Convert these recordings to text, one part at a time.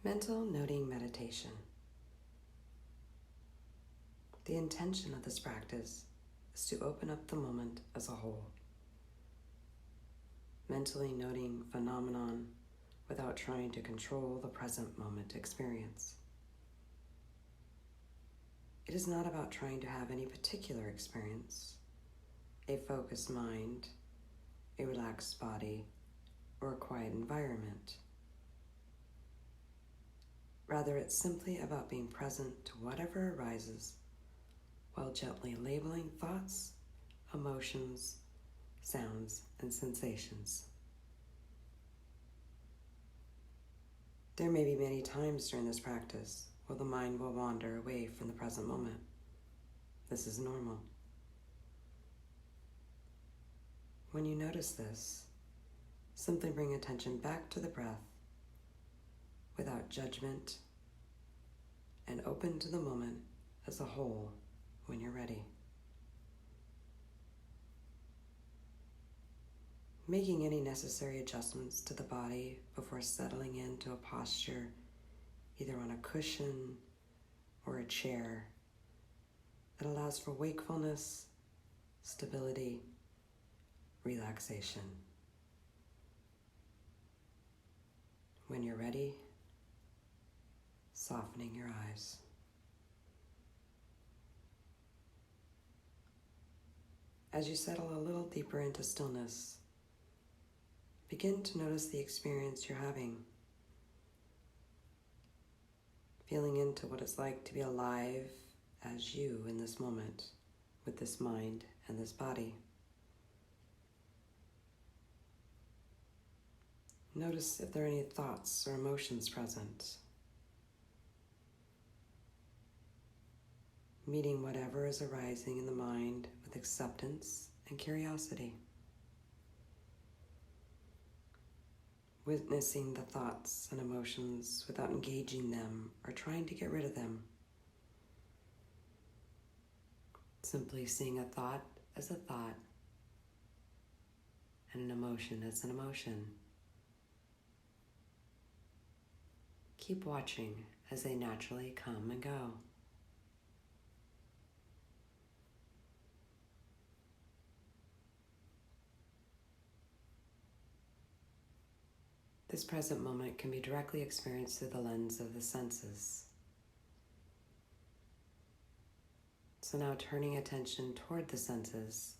Mental noting meditation. The intention of this practice is to open up the moment as a whole, mentally noting phenomenon without trying to control the present moment experience. It is not about trying to have any particular experience, a focused mind, a relaxed body, or a quiet environment. Rather, it's simply about being present to whatever arises while gently labeling thoughts, emotions, sounds, and sensations. There may be many times during this practice where the mind will wander away from the present moment. This is normal. When you notice this, simply bring attention back to the breath without judgment and open to the moment as a whole when you're ready. Making any necessary adjustments to the body before settling into a posture, either on a cushion or a chair, that allows for wakefulness, stability, relaxation. When you're ready, softening your eyes. As you settle a little deeper into stillness, begin to notice the experience you're having, feeling into what it's like to be alive as you in this moment with this mind and this body. Notice if there are any thoughts or emotions present. Meeting whatever is arising in the mind with acceptance and curiosity. Witnessing the thoughts and emotions without engaging them or trying to get rid of them. Simply seeing a thought as a thought and an emotion as an emotion. Keep watching as they naturally come and go. This present moment can be directly experienced through the lens of the senses. So now turning attention toward the senses,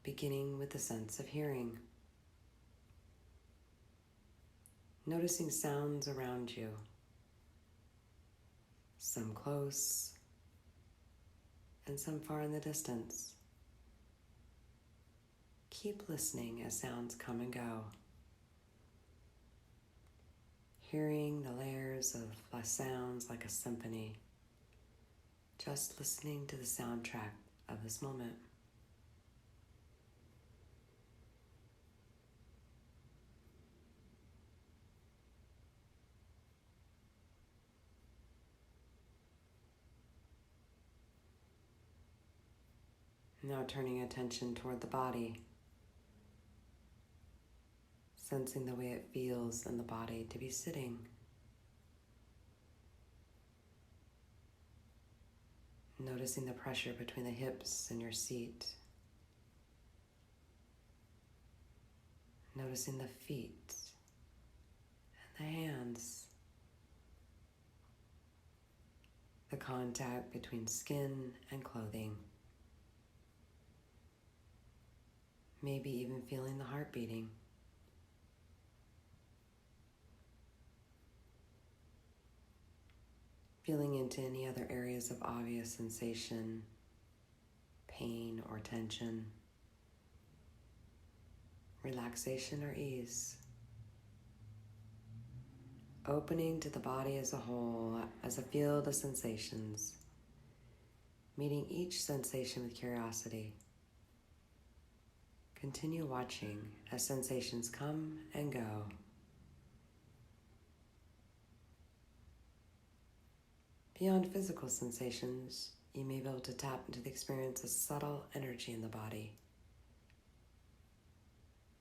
beginning with the sense of hearing. Noticing sounds around you, some close and some far in the distance. Keep listening as sounds come and go. Hearing the layers of sounds like a symphony, just listening to the soundtrack of this moment. Now turning attention toward the body, sensing the way it feels in the body to be sitting. Noticing the pressure between the hips and your seat. Noticing the feet and the hands. The contact between skin and clothing. Maybe even feeling the heart beating. Feeling into any other areas of obvious sensation, pain or tension, relaxation or ease. Opening to the body as a whole, as a field of sensations, meeting each sensation with curiosity. Continue watching as sensations come and go. Beyond physical sensations, you may be able to tap into the experience of subtle energy in the body.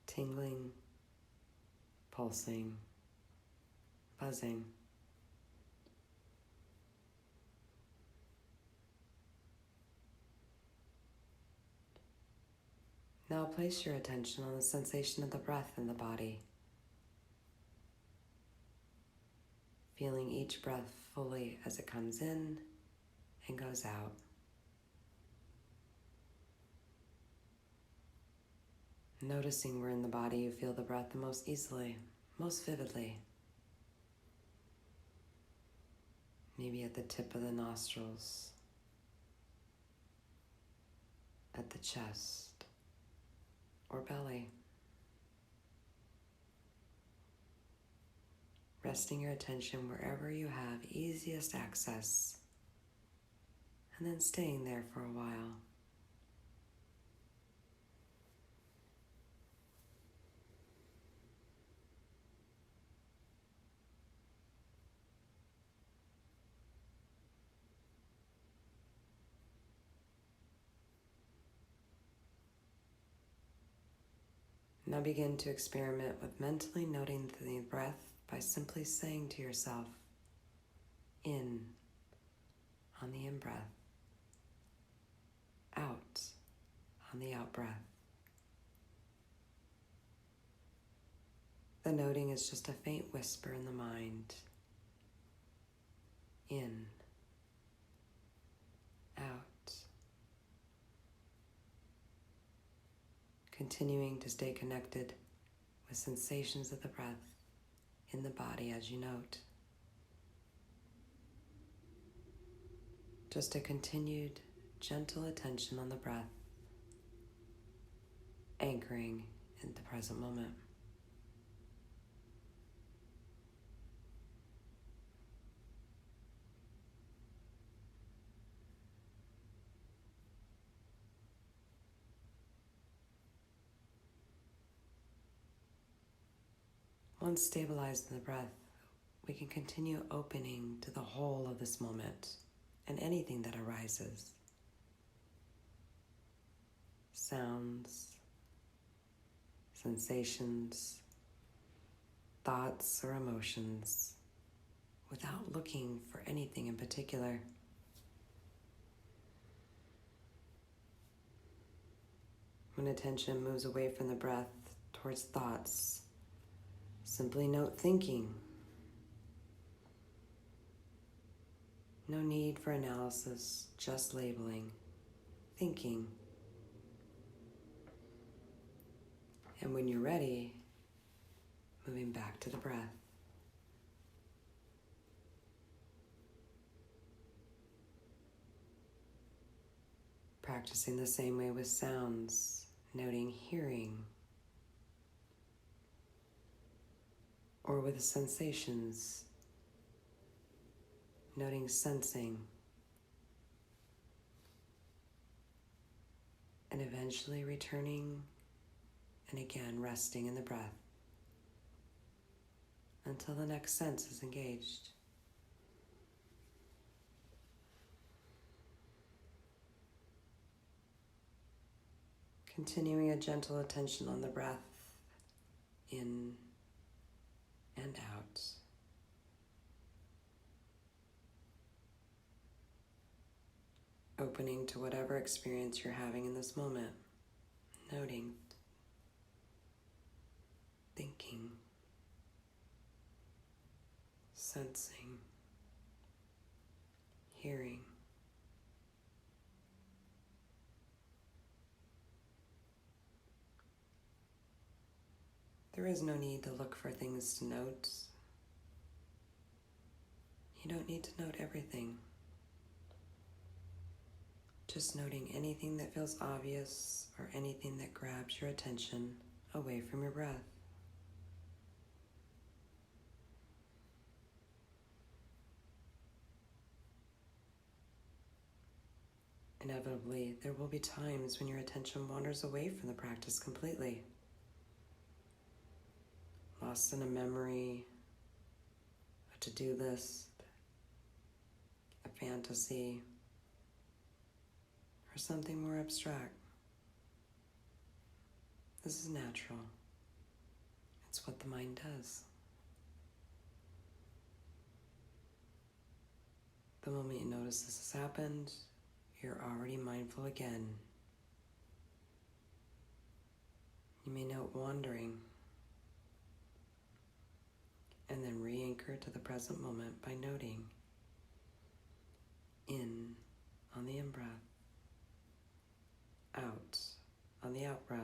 Tingling, pulsing, buzzing. Now place your attention on the sensation of the breath in the body. Feeling each breath fully as it comes in and goes out. Noticing where in the body you feel the breath the most easily, most vividly. Maybe at the tip of the nostrils, at the chest, or belly. Resting your attention wherever you have easiest access, and then staying there for a while. Now begin to experiment with mentally noting the breath by simply saying to yourself, in on the in-breath, out on the out-breath. The noting is just a faint whisper in the mind. In, out. Continuing to stay connected with sensations of the breath in the body as you note. Just a continued gentle attention on the breath, anchoring in the present moment. Once stabilized in the breath, we can continue opening to the whole of this moment and anything that arises. Sounds, sensations, thoughts, or emotions, without looking for anything in particular. When attention moves away from the breath towards thoughts, simply note thinking. No need for analysis, just labeling, thinking. And when you're ready, moving back to the breath. Practicing the same way with sounds, noting hearing, or with the sensations, noting sensing, and eventually returning and again resting in the breath until the next sense is engaged. Continuing a gentle attention on the breath in and out. Opening to whatever experience you're having in this moment. Noting, thinking, sensing, hearing. There is no need to look for things to note. You don't need to note everything. Just noting anything that feels obvious or anything that grabs your attention away from your breath. Inevitably, there will be times when your attention wanders away from the practice completely. Lost in a memory, a to-do list, a fantasy, or something more abstract. This is natural. It's what the mind does. The moment you notice this has happened, you're already mindful again. You may note wandering, and then re-anchor to the present moment by noting in on the in-breath, out on the out-breath,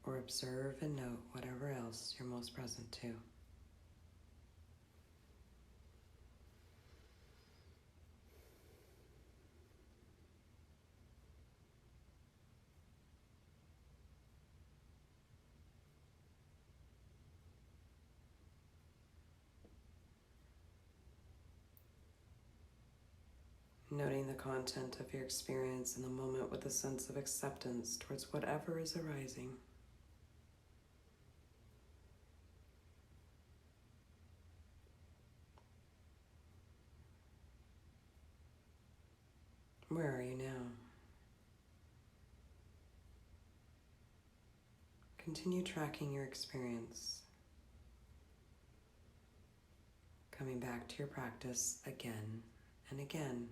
or observe and note whatever else you're most present to. Noting the content of your experience in the moment with a sense of acceptance towards whatever is arising. Where are you now? Continue tracking your experience, coming back to your practice again and again.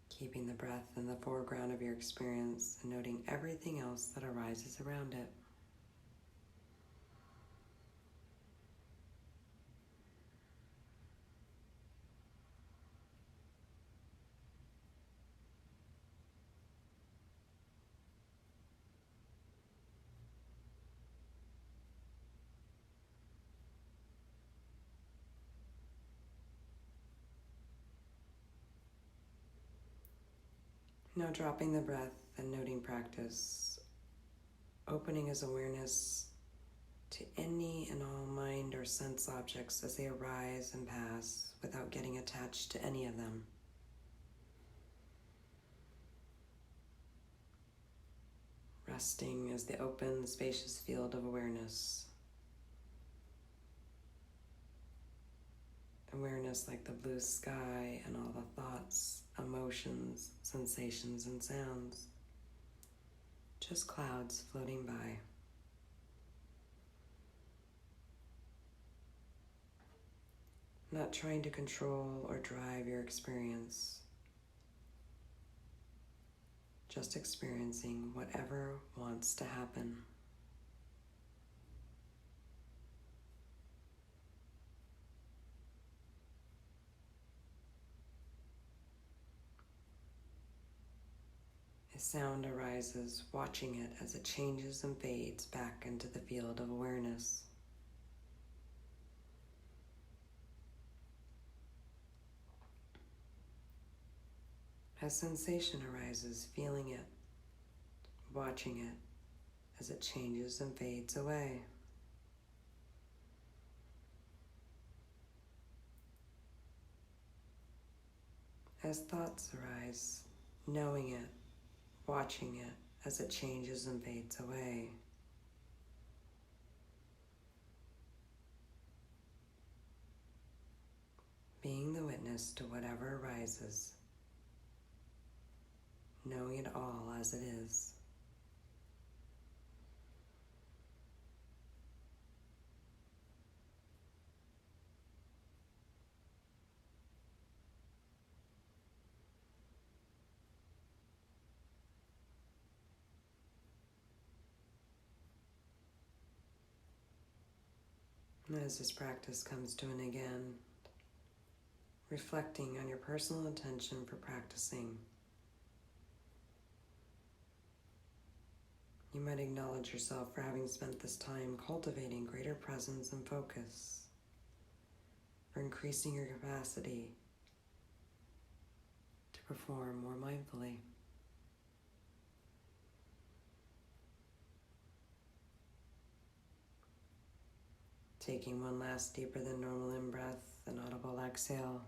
Keeping the breath in the foreground of your experience and noting everything else that arises around it. Now dropping the breath and noting practice, opening his awareness to any and all mind or sense objects as they arise and pass without getting attached to any of them. Resting as the open, spacious field of awareness. Awareness like the blue sky and all the thoughts, emotions, sensations, and sounds. Just clouds floating by. Not trying to control or drive your experience. Just experiencing whatever wants to happen. A sound arises, watching it as it changes and fades back into the field of awareness. A sensation arises, feeling it, watching it as it changes and fades away. As thoughts arise, knowing it, watching it as it changes and fades away. Being the witness to whatever arises, knowing it all as it is. And as this practice comes to an end, reflecting on your personal intention for practicing, you might acknowledge yourself for having spent this time cultivating greater presence and focus, for increasing your capacity to perform more mindfully. Taking one last deeper than normal in-breath and audible exhale.